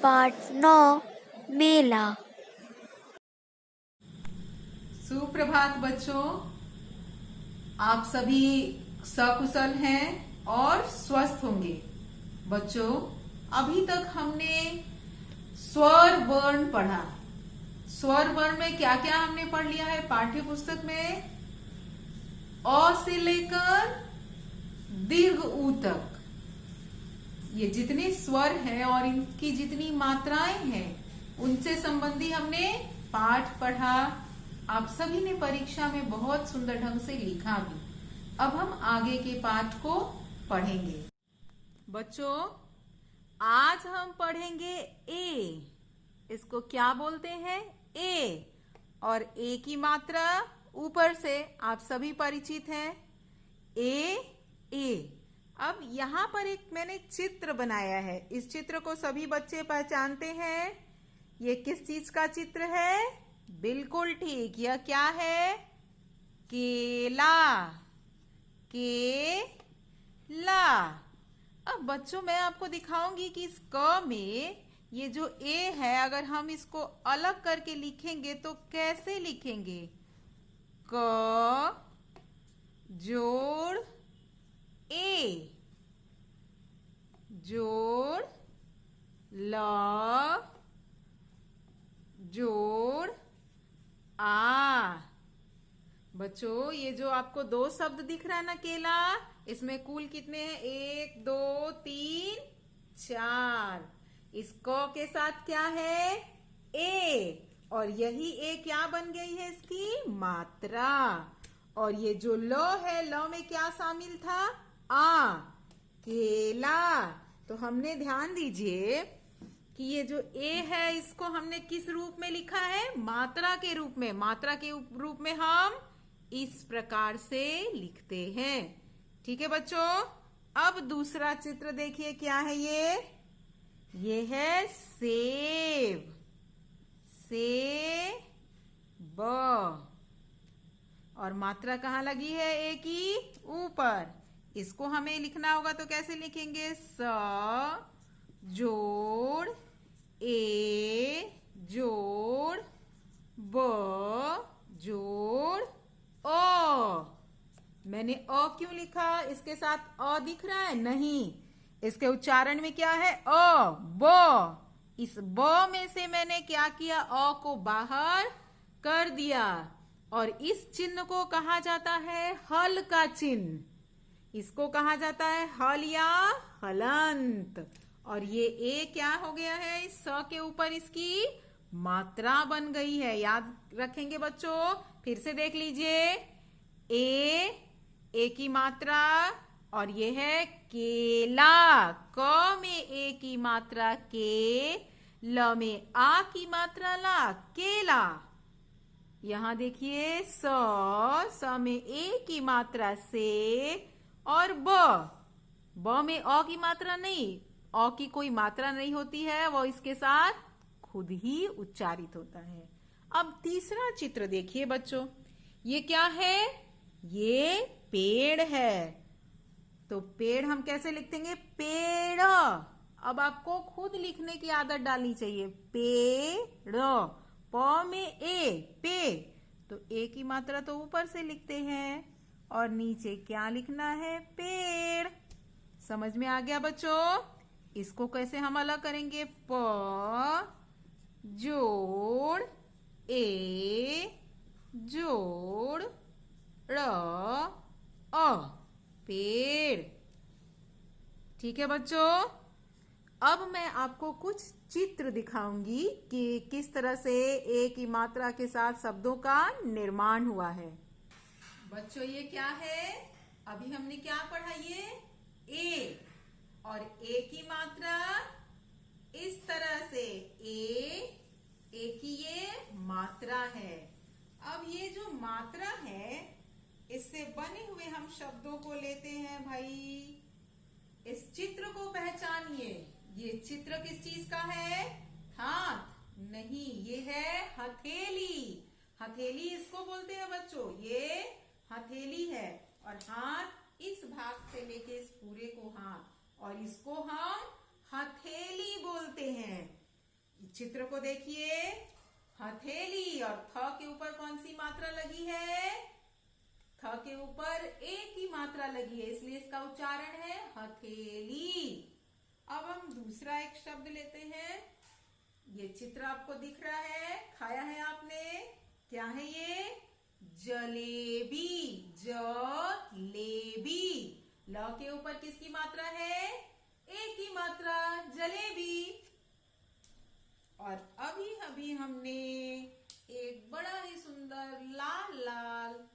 पाठ 9 मेला। सुप्रभात बच्चों, आप सभी सकुशल हैं और स्वस्थ होंगे। बच्चों, अभी तक हमने स्वर वर्ण पढ़ा। स्वर वर्ण में क्या क्या हमने पढ़ लिया है पाठ्य पुस्तक में? अ से लेकर दीर्घ ऊ तक ये जितने स्वर हैं और इनकी जितनी मात्राएं हैं उनसे संबंधी हमने पाठ पढ़ा। आप सभी ने परीक्षा में बहुत सुंदर ढंग से लिखा भी। अब हम आगे के पाठ को पढ़ेंगे। बच्चों, आज हम पढ़ेंगे ए। इसको क्या बोलते हैं? ए। और ए की मात्रा ऊपर से आप सभी परिचित हैं। ए ए। अब यहाँ पर एक मैंने चित्र बनाया है। इस चित्र को सभी बच्चे पहचानते हैं। ये किस चीज का चित्र है? बिल्कुल ठीक, यह क्या है? केला। केला। अब बच्चों, मैं आपको दिखाऊंगी कि इस क में ये जो ए है, अगर हम इसको अलग करके लिखेंगे तो कैसे लिखेंगे? क जोड़ ए जोड़ ल जोड़ आ। बच्चों, ये जो आपको दो शब्द दिख रहा है ना, केला, इसमें कुल कितने हैं? 1 2 3 4। इस क के साथ क्या है? ए। और यही ए क्या बन गई है? इसकी मात्रा। और ये जो ल है, ल में क्या शामिल था? आ। केला। तो हमने ध्यान दीजिए कि ये जो ए है इसको हमने किस रूप में लिखा है? मात्रा के रूप में। मात्रा के रूप में हम इस प्रकार से लिखते हैं। ठीक है बच्चों। अब दूसरा चित्र देखिए, क्या है ये? ये है सेब। सेब। और मात्रा कहाँ लगी है? ए की ऊपर। इसको हमें लिखना होगा तो कैसे लिखेंगे? स जोड़ ए जोड़ ब जोड़ अ। मैंने अ क्यों लिखा? इसके साथ अ दिख रहा है? नहीं, इसके उच्चारण में क्या है? अ ब। इस ब में से मैंने क्या किया? अ को बाहर कर दिया। और इस चिन्ह को कहा जाता है हल का चिन्ह। इसको कहा जाता है हल या हलंत। और ये ए क्या हो गया है? इस स के ऊपर इसकी मात्रा बन गई है। याद रखेंगे बच्चों? फिर से देख लीजिए। ए की मात्रा, और ये है केला। क में ए की मात्रा के, ल में आ की मात्रा ला, केला। यहां देखिए, स में ए की मात्रा से, और ब में अ की मात्रा नहीं। अ की कोई मात्रा नहीं होती है, वो इसके साथ खुद ही उच्चारित होता है। अब तीसरा चित्र देखिए बच्चों, ये क्या है? ये पेड़ है। तो पेड़ हम कैसे लिखेंगे? पेड़। अब आपको खुद लिखने की आदत डालनी चाहिए। पेड़। प में ए, पे। तो ए की मात्रा तो ऊपर से लिखते हैं, और नीचे क्या लिखना है? पेड़। समझ में आ गया बच्चों? इसको कैसे हम अलग करेंगे? प जोड़ ए जोड़ र अ, पेड़। ठीक है बच्चों। अब मैं आपको कुछ चित्र दिखाऊंगी कि किस तरह से ए की मात्रा के साथ शब्दों का निर्माण हुआ है। बच्चों, ये क्या है? अभी हमने क्या पढ़ा? ये ए। और ए की मात्रा इस तरह से ए की ये मात्रा है। अब ये जो मात्रा है, इससे बने हुए हम शब्दों को लेते हैं भाई। इस चित्र को पहचानिए। ये चित्र किस चीज का है? हाथ? नहीं, ये है हथेली। हथेली इसको बोलते हैं बच्चों। ये हथेली है, और हाथ इस भाग से लेके इस पूरे को हाथ, और इसको हम हथेली बोलते हैं। चित्र को देखिए, हथेली, और थ के ऊपर कौन सी मात्रा लगी है? थ के ऊपर ए की मात्रा लगी है, इसलिए इसका उच्चारण है हथेली। अब हम दूसरा एक शब्द लेते हैं। ये चित्र आपको दिख रहा है, खाया है आपने, क्या है ये? जलेबी, जलेबी। ल के ऊपर किसकी मात्रा है? ए की मात्रा, जलेबी। और अभी अभी हमने एक बड़ा ही सुंदर लाल लाल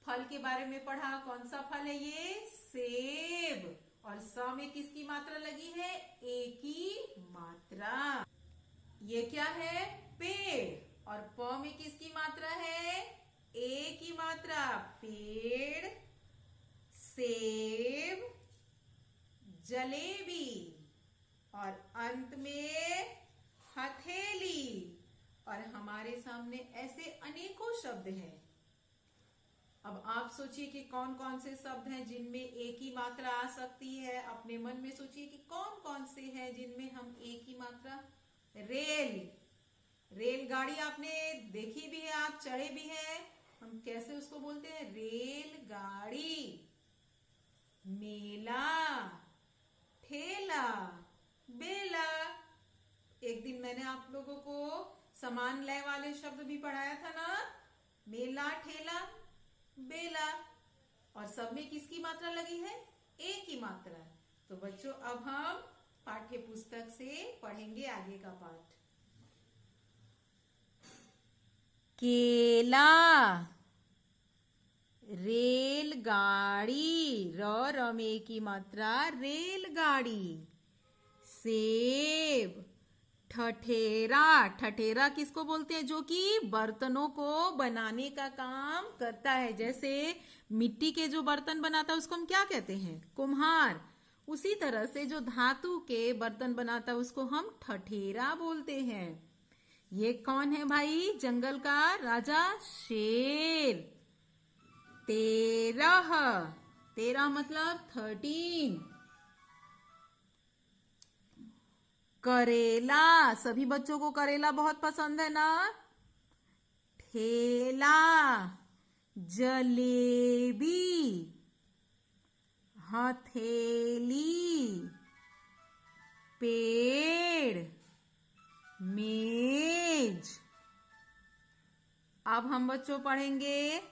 फल के बारे में पढ़ा। कौन सा फल है ये? सेब। और स में किसकी मात्रा लगी है? ए की मात्रा। ये क्या है? पेड़। और प में किसकी मात्रा है? ए की मात्रा। पेड़, सेब, जलेबी। और अंत में हथेली। और हमारे सामने ऐसे अनेकों शब्द हैं। अब आप सोचिए कि कौन कौन से शब्द हैं जिनमें ए की मात्रा आ सकती है। अपने मन में सोचिए कि कौन कौन से हैं जिनमें हम ए की मात्रा। रेल, रेलगाड़ी आपने देखी भी है, आप चढ़े भी हैं। हम कैसे उसको बोलते हैं? रेलगाड़ी। मेला, ठेला, बेला। एक दिन मैंने आप लोगों को समान लय वाले शब्द भी पढ़ाया था ना, मेला, ठेला, बेला। और सब में किसकी मात्रा लगी है? ए की मात्रा। तो बच्चों, अब हम पाठ्य पुस्तक से पढ़ेंगे आगे का पाठ। केला, रेलगाड़ी, र में ए की मात्रा, रेलगाड़ी। सेब, ठठेरा, ठठेरा किसको बोलते हैं? जो कि बर्तनों को बनाने का काम करता है। जैसे मिट्टी के जो बर्तन बनाता है उसको हम क्या कहते हैं? कुम्हार। उसी तरह से जो धातु के बर्तन बनाता है उसको हम ठठेरा बोलते हैं। ये कौन है भाई? जंगल का राजा शेर। 13, 13 मतलब 13। करेला, सभी बच्चों को करेला बहुत पसंद है ना। ठेला, जलेबी, हथेली, पेड़, मेज। अब हम बच्चों पढ़ेंगे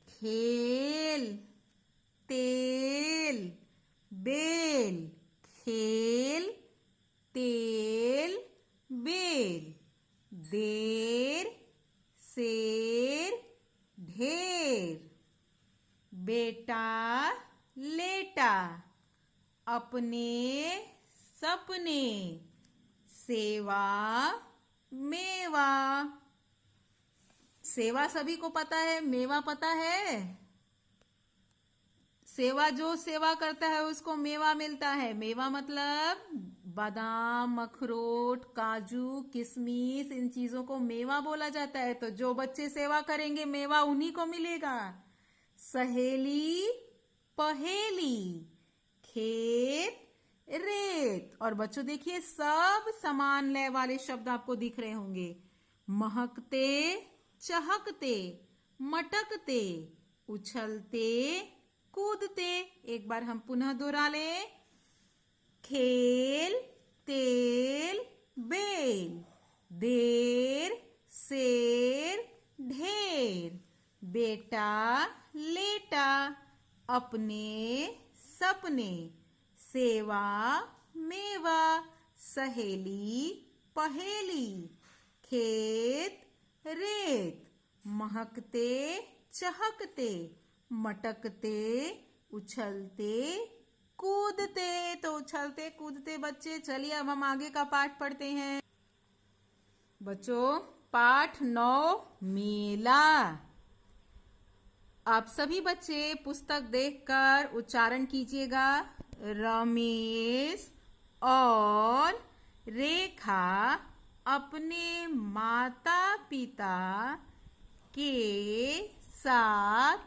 खेल, तेल, बेल। खेल, तेल, बेल। देर, शेर, ढेर। बेटा, लेटा, अपने, सपने। सेवा, मेवा। सेवा सभी को पता है, मेवा पता है? सेवा, जो सेवा करता है उसको मेवा मिलता है। मेवा मतलब बादाम, अखरोट, काजू, किशमिश, इन चीजों को मेवा बोला जाता है। तो जो बच्चे सेवा करेंगे मेवा उन्हीं को मिलेगा। सहेली, पहेली, खेत, रेत। और बच्चों देखिए, सब समान लय वाले शब्द आपको दिख रहे होंगे। महकते, चहकते, मटकते, उछलते, कूदते। एक बार हम पुनः दोहरा लें। खेल, तेल, बेल। देर, शेर, ढेर। बेटा, लेटा, अपने, सपने। सेवा, मेवा। सहेली, पहेली। खेत, रेत। महकते, चहकते, मटकते, उछलते, कूदते। तो उछलते कूदते बच्चे। चलिए अब हम आगे का पाठ पढ़ते हैं। बच्चों, पाठ 9, मेला। आप सभी बच्चे पुस्तक देखकर उच्चारण कीजिएगा। रमेश और रेखा अपने माता पिता के साथ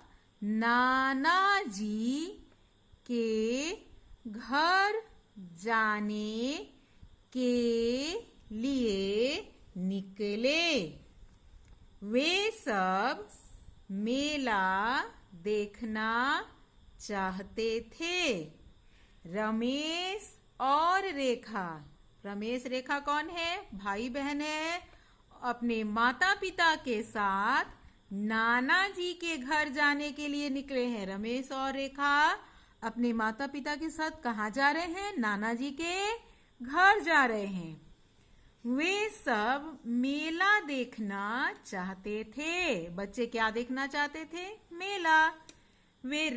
नाना जी के घर जाने के लिए निकले। वे सब मेला देखना चाहते थे। रमेश और रेखा, रमेश रेखा कौन है? भाई बहन है। अपने माता पिता के साथ नाना जी के घर जाने के लिए निकले हैं। रमेश और रेखा अपने माता पिता के साथ कहाँ जा रहे हैं? नाना जी के घर जा रहे हैं। वे सब मेला देखना चाहते थे। बच्चे क्या देखना चाहते थे? मेला। वे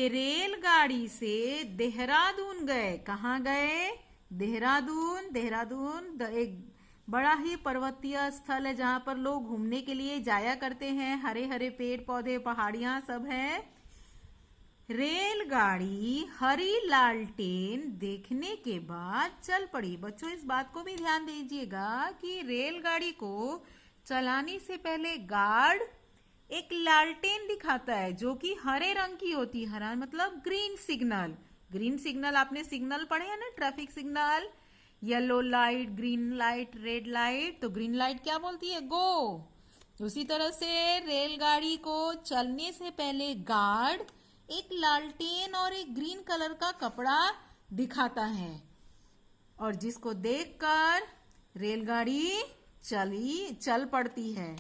रेलगाड़ी से देहरादून गए। कहाँ गए? देहरादून। देहरादून एक बड़ा ही पर्वतीय स्थल है जहां पर लोग घूमने के लिए जाया करते हैं। हरे हरे पेड़ पौधे, पहाड़ियां सब है। रेलगाड़ी हरी लालटेन देखने के बाद चल पड़ी। बच्चों इस बात को भी ध्यान दीजिएगा कि रेलगाड़ी को चलाने से पहले गार्ड एक लालटेन दिखाता है जो कि हरे रंग की होती है। हरा मतलब ग्रीन सिग्नल। ग्रीन सिग्नल आपने सिग्नल पढ़े हैं ना, traffic signal. Yellow light, green light, red light. तो ग्रीन लाइट क्या बोलती है? गो। उसी तरह से रेलगाड़ी को चलने से पहले गार्ड एक लालटेन और एक ग्रीन कलर का कपड़ा दिखाता है और जिसको देखकर रेलगाड़ी चल पड़ती है।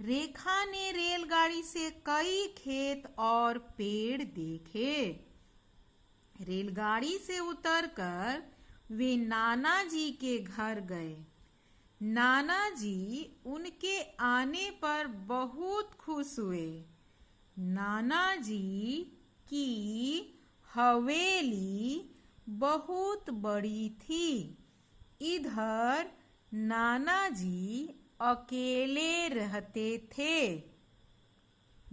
रेखा ने रेलगाड़ी से कई खेत और पेड़ देखे। रेलगाड़ी से उतरकर वे नाना जी के घर गए। नाना जी उनके आने पर बहुत खुश हुए। नाना जी की हवेली बहुत बड़ी थी। इधर नाना जी अकेले रहते थे।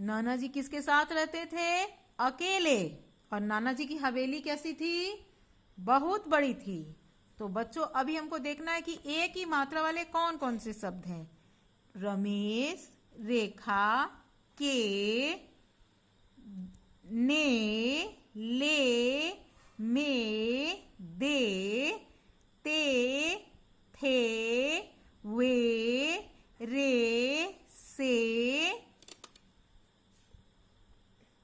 नाना जी किसके साथ रहते थे? अकेले। और नाना जी की हवेली कैसी थी? बहुत बड़ी थी। तो बच्चों अभी हमको देखना है कि एक ही मात्रा वाले कौन कौन से शब्द हैं। रमेश, रेखा, के, ने, ले, में, दे, ते, थे, वे, रे, से,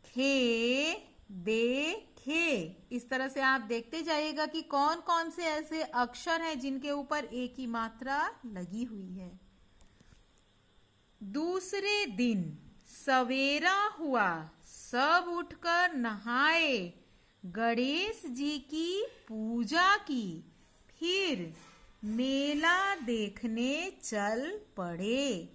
खे, दे, खे। इस तरह से आप देखते जाइएगा कि कौन कौन से ऐसे अक्षर हैं जिनके ऊपर एक ही मात्रा लगी हुई है। दूसरे दिन सवेरा हुआ। सब उठकर नहाए, गणेश जी की पूजा की, फिर मेला देखने चल पड़े।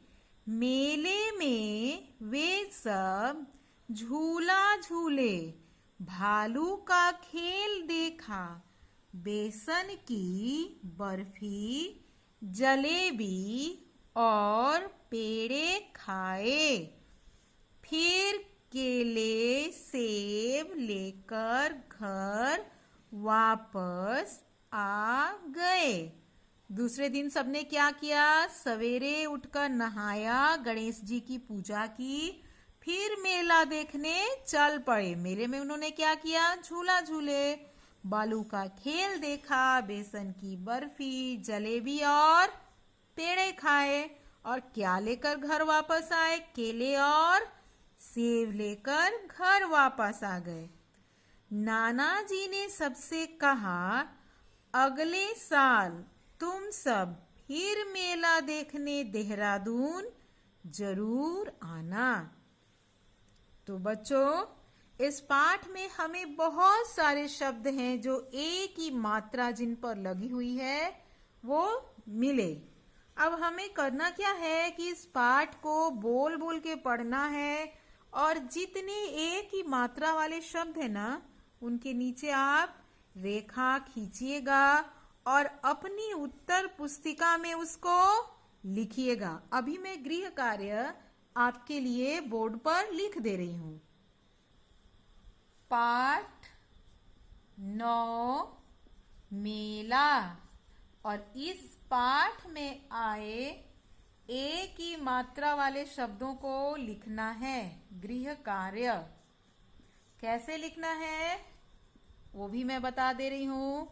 मेले में वे सब झूला झूले, भालू का खेल देखा, बेसन की बर्फी, जलेबी और पेड़े खाए। फिर केले, सेब लेकर घर वापस आ गए। दूसरे दिन सबने क्या किया? सवेरे उठकर नहाया, गणेश जी की पूजा की, फिर मेला देखने चल पड़े। मेले में उन्होंने क्या किया? झूला झूले, बालू का खेल देखा, बेसन की बर्फी, जलेबी और पेड़े खाए। और क्या लेकर घर वापस आए? केले और सेब लेकर घर वापस आ गए। नाना जी ने सबसे कहा, अगले साल तुम सब फिर मेला देखने देहरादून जरूर आना। तो बच्चों इस पाठ में हमें बहुत सारे शब्द हैं जो एक ही मात्रा जिन पर लगी हुई है वो मिले। अब हमें करना क्या है कि इस पाठ को बोल बोल के पढ़ना है और जितने एक ही मात्रा वाले शब्द है ना उनके नीचे आप रेखा खींचिएगा और अपनी उत्तर पुस्तिका में उसको लिखिएगा। अभी मैं गृह कार्य आपके लिए बोर्ड पर लिख दे रही हूं। पाठ 9 मेला। और इस पाठ में आए एक ही मात्रा वाले शब्दों को लिखना है। गृह कार्य कैसे लिखना है? वो भी मैं बता दे रही हूं।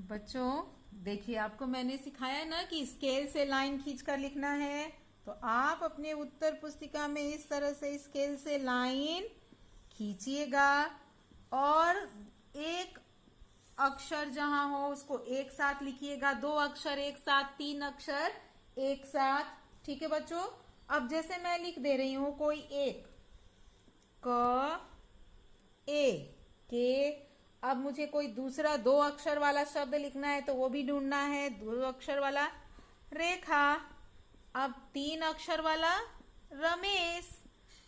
बच्चों देखिए, आपको मैंने सिखाया ना कि स्केल से लाइन खींचकर लिखना है। तो आप अपने उत्तर पुस्तिका में इस तरह से स्केल से लाइन खींचिएगा और एक अक्षर जहां हो उसको एक साथ लिखिएगा, 2 अक्षर एक साथ, 3 अक्षर एक साथ। ठीक है बच्चों। अब जैसे मैं लिख दे रही हूं कोई एक, क ए के। अब मुझे कोई दूसरा 2 अक्षर वाला शब्द लिखना है तो वो भी ढूंढना है, 2 अक्षर वाला रेखा। अब 3 अक्षर वाला रमेश।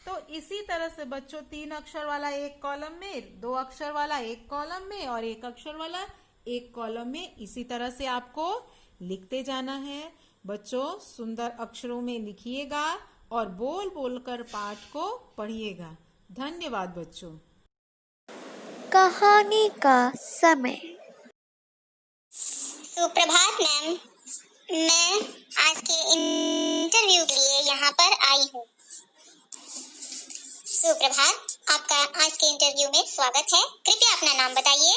तो इसी तरह से बच्चों 3 अक्षर वाला एक कॉलम में, 2 अक्षर वाला एक कॉलम में और 1 अक्षर वाला एक कॉलम में, इसी तरह से आपको लिखते जाना है। बच्चों सुंदर अक्षरों में लिखिएगा और बोल बोलकर पाठ को पढ़िएगा। धन्यवाद बच्चों। कहानी का समय। सुप्रभात मैम, मैं आज के इंटरव्यू के लिए यहाँ पर आई हूँ। सुप्रभात, आपका आज के इंटरव्यू में स्वागत है। कृपया अपना नाम बताइए।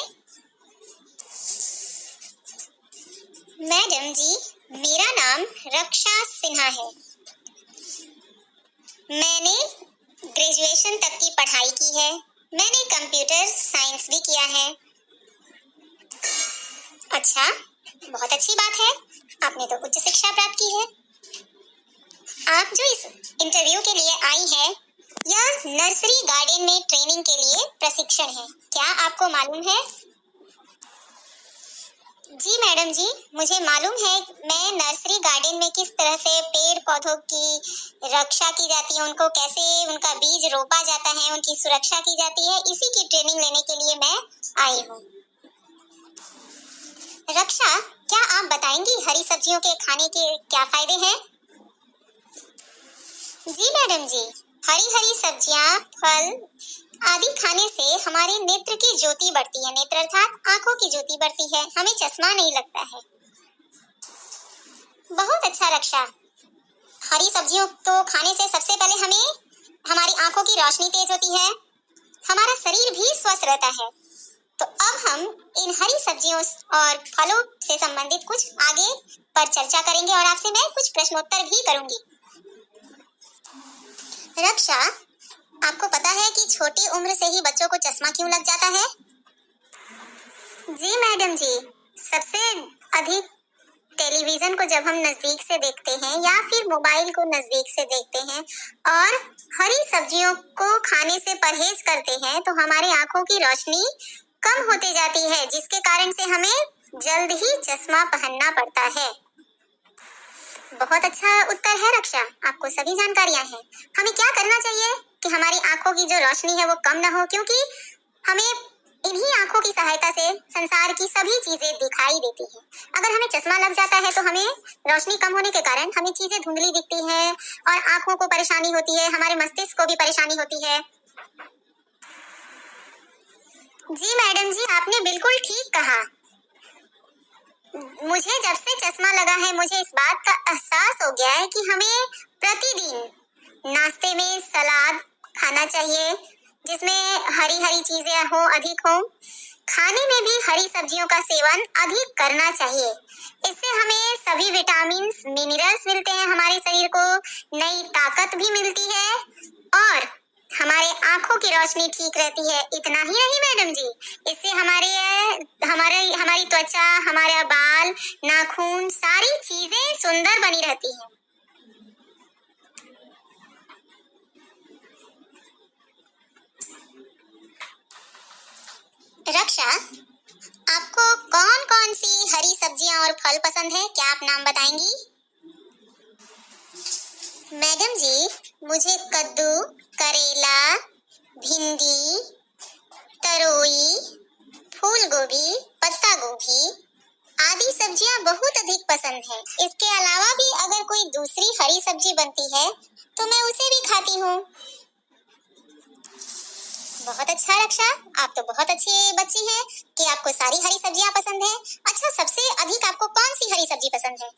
मैडम जी, मेरा नाम रक्षा सिन्हा है। मैंने ग्रेजुएशन तक की पढ़ाई की है। मैंने कंप्यूटर साइंस भी किया है। अच्छा, बहुत अच्छी बात है, आपने तो उच्च शिक्षा प्राप्त की है। आप जो इस इंटरव्यू के लिए आई है, यह नर्सरी गार्डन में ट्रेनिंग के लिए प्रशिक्षण है। क्या आपको मालूम है? जी मैडम जी, मुझे मालूम है। मैं नर्सरी गार्डन में किस तरह से पेड़ पौधों की रक्षा की जाती है, उनको कैसे उनका बीज रोपा जाता है, उनकी सुरक्षा की जाती है, इसी की ट्रेनिंग लेने के लिए मैं आई हूँ। रक्षा, क्या आप बताएंगी हरी सब्जियों के खाने के क्या फायदे हैं? जी मैडम जी, हरी हरी सब्जियां, फल आदि खाने से हमारे नेत्र की ज्योति बढ़ती है। नेत्र अर्थात आंखों की ज्योति बढ़ती है, हमें चश्मा नहीं लगता है। बहुत अच्छा रक्षा। हरी सब्जियों तो खाने से सबसे पहले हमें हमारी आंखों की रोशनी तेज होती है, हमारा शरीर भी स्वस्थ रहता है। तो अब हम इन हरी सब्जियों और फलों से संबंधित कुछ आगे पर चर्चा करेंगे और आपसे मैं कुछ प्रश्नोत्तर भी करूंगी। रक्षा, आपको पता है कि छोटी उम्र से ही बच्चों को चश्मा क्यों लग जाता है? जी मैडम जी, सबसे अधिक टेलीविजन को जब हम नजदीक से देखते हैं या फिर मोबाइल को नजदीक से देखते हैं और हरी सब्जियों को खाने से परहेज करते हैं तो हमारी आंखों की रोशनी कम होती जाती है, जिसके कारण से हमें जल्द ही चश्मा पहनना पड़ता है। बहुत अच्छा उत्तर है रक्षा, आपको सभी जानकारियां हैं। हमें क्या करना चाहिए कि हमारी आंखों की जो रोशनी है वो कम ना हो, क्योंकि हमें इन्हीं आंखों की सहायता से संसार की सभी चीजें दिखाई देती हैं। अगर हमें चश्मा लग जाता है तो हमें रोशनी कम होने के कारण हमें चीजें धुंधली दिखती हैं और आंखों को परेशानी होती है, हमारे मस्तिष्क को भी परेशानी होती है। जी मैडम जी, आपने बिल्कुल ठीक कहा। मुझे जब से चश्मा लगा है मुझे इस बात का एहसास हो गया है कि हमें प्रतिदिन नाश्ते में सलाद खाना चाहिए, जिसमें हरी हरी चीजें हो, अधिक हो। खाने में भी हरी सब्जियों का सेवन अधिक करना चाहिए। इससे हमें सभी विटामिन्स, मिनरल्स मिलते हैं, हमारे शरीर को नई ताकत भी मिलती है और हमारे आंखों की रोशनी ठीक रहती है। इतना ही नहीं मैडम जी, इससे हमारी त्वचा, हमारा बाल, नाखून, सारी चीजें सुंदर बनी रहती हैं। रक्षा, आपको कौन कौन सी हरी सब्जियां और फल पसंद है? क्या आप नाम बताएंगी? मैडम जी, मुझे कद्दू, करेला, भिंडी, तरोई, फूल गोभी, पत्ता गोभी आदि सब्जियां बहुत अधिक पसंद है। इसके अलावा भी अगर कोई दूसरी हरी सब्जी बनती है तो मैं उसे भी खाती हूँ। बहुत अच्छा रक्षा, आप तो बहुत अच्छी बच्ची हैं कि आपको सारी हरी सब्जियां पसंद हैं। अच्छा, सबसे अधिक आपको कौन सी हरी सब्जी पसंद है?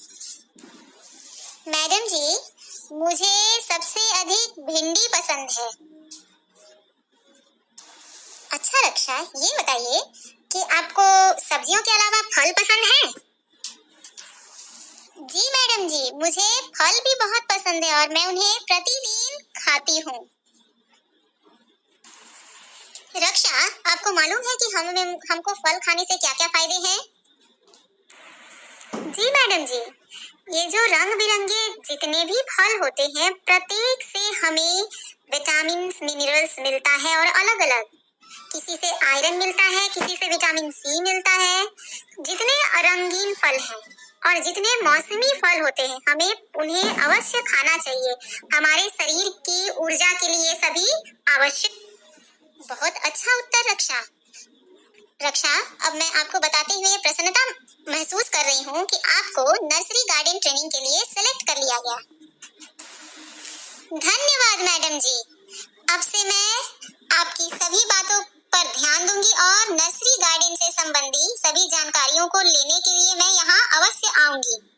मैडम जी, मुझे सबसे अधिक भिंडी पसंद है। अच्छा रक्षा, ये बताइए कि आपको सब्जियों के अलावा फल पसंद है? जी मैडम जी, मुझे फल भी बहुत पसंद है और मैं उन्हें प्रतिदिन खाती हूँ। रक्षा, आपको मालूम है कि हमको फल खाने से क्या-क्या फायदे हैं? जी मैडम जी, ये जो रंग बिरंगे जितने भी फल होते हैं, प्रत्येक से हमें विटामिन मिनरल्स मिलता है और अलग अलग। किसी से आयरन मिलता है, किसी से विटामिन सी मिलता है। जितने रंगीन फल हैं और जितने मौसमी फल होते हैं, हमें उन्हें अवश्य खाना चाहिए। हमारे शरीर की ऊर्जा के लिए सभी आवश्यक। बहुत अच्छा उत्तर रक्षा। रक्षा, अब मैं आपको बताते हुए प्रसन्नता महसूस कर रही हूँ कि आपको नर्सरी गार्डन ट्रेनिंग के लिए सेलेक्ट कर लिया गया। धन्यवाद मैडम जी। अब से मैं आपकी सभी बातों पर ध्यान दूंगी और नर्सरी गार्डन से संबंधी सभी जानकारियों को लेने के लिए मैं यहाँ अवश्य आऊंगी।